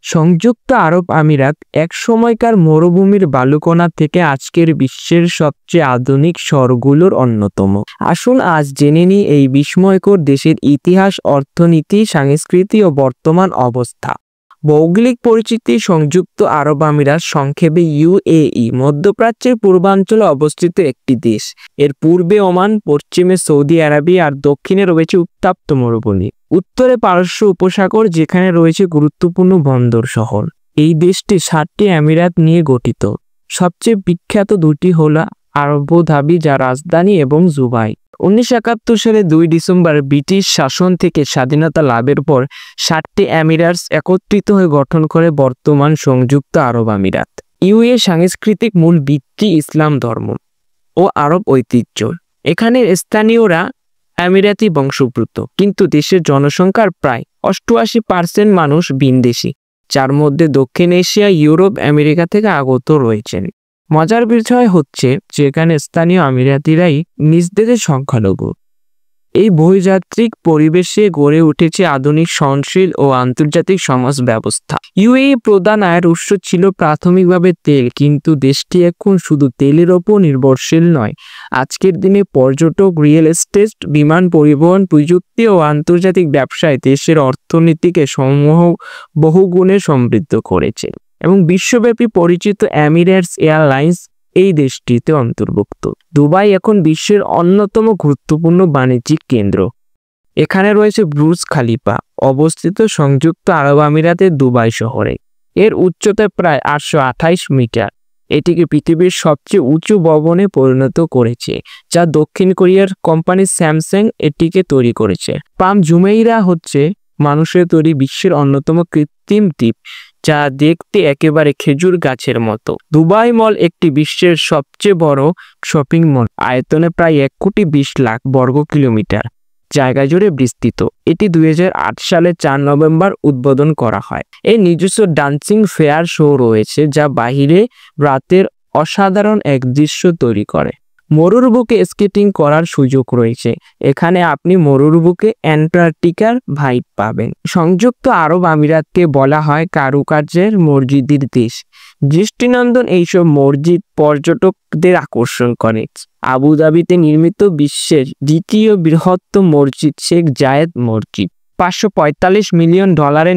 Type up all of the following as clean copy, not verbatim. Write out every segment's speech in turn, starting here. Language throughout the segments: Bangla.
সংযুক্ত আরব আমিরাত এক সময়কার মরুভূমির বালুকণা থেকে আজকের বিশ্বের সবচেয়ে আধুনিক শহরগুলোর অন্যতম। আসুন আজ জেনে নিই এই বিস্ময়কর দেশের ইতিহাস, অর্থনীতি, সংস্কৃতি ও বর্তমান অবস্থা। ভৌগোলিক পরিচিতি: সংযুক্ত আরব আমিরাত, সংক্ষেপে ইউএই, মধ্যপ্রাচ্যের পূর্বাঞ্চলে অবস্থিত একটি দেশ। এর পূর্বে ওমান, পশ্চিমে সৌদি আরবিয়া আর দক্ষিণে রয়েছে উত্তপ্ত মরুভূমি। উত্তরে পারস্য উপসাগর, যেখানে রয়েছে গুরুত্বপূর্ণ বন্দর শহর। এই দেশটি 7টি আমিরাত নিয়ে গঠিত। সবচেয়ে বিখ্যাত দুটি হল আবু ধাবি, যা রাজধানী, এবং দুবাই। 1971 সালে 2 ডিসেম্বর ব্রিটিশ শাসন থেকে স্বাধীনতা লাভের পর 7টি আমিরাটস একত্রিত হয়ে গঠন করে বর্তমান সংযুক্ত আরব আমিরাত। ইউএই সাংস্কৃতিক মূল ভিত্তি ইসলাম ধর্ম ও আরব ঐতিহ্য। এখানের স্থানীয়রা আমিরাতি বংশোদ্ভূত, কিন্তু দেশের জনসংখ্যার প্রায় 88% মানুষ ভিনদেশী, যার মধ্যে দক্ষিণ এশিয়া, ইউরোপ, আমেরিকা থেকে আগত রয়েছেন। মজার বিষয় হচ্ছে যে এখানে স্থানীয় আমিরাতিরাই নিজ দেশের সংখ্যালঘু। এই বহুজাতিক পরিবেশে গড়ে উঠেছে আধুনিক, সহনশীল ও আন্তর্জাতিক সমাজ ব্যবস্থা। ইউএই প্রধান আয়ের উৎস ছিল প্রাথমিকভাবে তেল, কিন্তু দেশটি এখন শুধু তেলের ওপর নির্ভরশীল নয়। আজকের দিনে পর্যটক, রিয়েল এস্টেট, বিমান পরিবহন, প্রযুক্তি ও আন্তর্জাতিক ব্যবসায় দেশের অর্থনীতিকে বহুগুণে সমৃদ্ধ করেছে এবং বিশ্বব্যাপী পরিচিত এমিরেটস এয়ারলাইন্স এই দেশটিতে অন্তর্ভুক্ত। দুবাই এখন বিশ্বের অন্যতম গুরুত্বপূর্ণ বাণিজ্যিক কেন্দ্র। এখানে রয়েছে বুর্জ খলিফা, অবস্থিত সংযুক্ত আরব আমিরাতের দুবাই শহরে। এর উচ্চতা প্রায় 828 মিটার। এটিকে পৃথিবীর সবচেয়ে উঁচু ভবনে পরিণত করেছে, যা দক্ষিণ কোরিয়ার কোম্পানি স্যামসাং এটিকে তৈরি করেছে। পাম জুমেইরা হচ্ছে মানুষের তৈরি বিশ্বের অন্যতম কৃত্রিম দ্বীপ, যা দেখতে একেবারে খেজুর গাছের মতো। দুবাই মল একটি বিশ্বের সবচেয়ে বড় শপিং মল, আয়তনে প্রায় 1,20,00,000 বর্গ কিলোমিটার জায়গা জুড়ে বিস্তৃত। এটি 2008 সালে 4 নভেম্বর উদ্বোধন করা হয়। এর নিজস্ব ডান্সিং ফেয়ার শো রয়েছে, যা বাহিরে রাতের অসাধারণ এক দৃশ্য তৈরি করে। মরুর বুকে স্কেটিং করার সুযোগ রয়েছে। এখানে আপনি মরুর বুকে অ্যান্টার্কটিকার ভাইব পাবেন। সংযুক্ত আরব আমিরাতকে বলা হয় কারুকার্যের মসজিদের দেশ। দৃষ্টিনন্দন এইসব মসজিদ পর্যটকদের আকর্ষণ করে। আবু ধাবিতে নির্মিত বিশ্বের দ্বিতীয় বৃহত্তম মসজিদ শেখ জায়েদ মসজিদ। $545 মিলিয়ন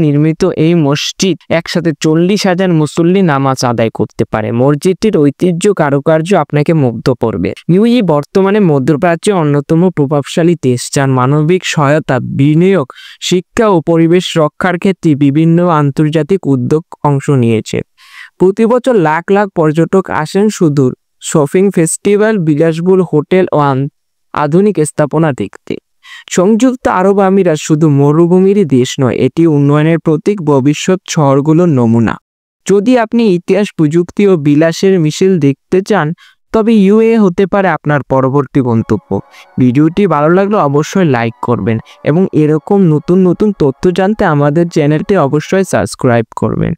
নির্মিত এই মসজিদ একসাথে 40,000 মুসল্লি নামাজ আদায় করতে পারে। মসজিদটির ঐতিহ্য, কারুকার্য আপনাকে মুগ্ধ করবে। ইউএই বর্তমানে মধ্যপ্রাচ্যের অন্যতম প্রভাবশালী দেশ, যার মানবিক সহায়তা, বিনিয়োগ, শিক্ষা ও পরিবেশ রক্ষার ক্ষেত্রে বিভিন্ন আন্তর্জাতিক উদ্যোগ অংশ নিয়েছে। প্রতি বছর লাখ লাখ পর্যটক আসেন সুদূর শপিং, ফেস্টিভ্যাল, বিলাসবহুল হোটেল ও আধুনিক স্থাপনা দেখতে। সংযুক্ত আরব আমিরাত শুধু মরুভূমিরই দেশ নয়, এটি উন্নয়নের প্রতীক, ভবিষ্যৎ শহরগুলোর নমুনা। যদি আপনি ইতিহাস, প্রযুক্তি ও বিলাসের মিশেল দেখতে চান, তবে ইউএই হতে পারে আপনার পরবর্তী গন্তব্য। ভিডিওটি ভালো লাগলে অবশ্যই লাইক করবেন এবং এরকম নতুন নতুন তথ্য জানতে আমাদের চ্যানেলটি অবশ্যই সাবস্ক্রাইব করবেন।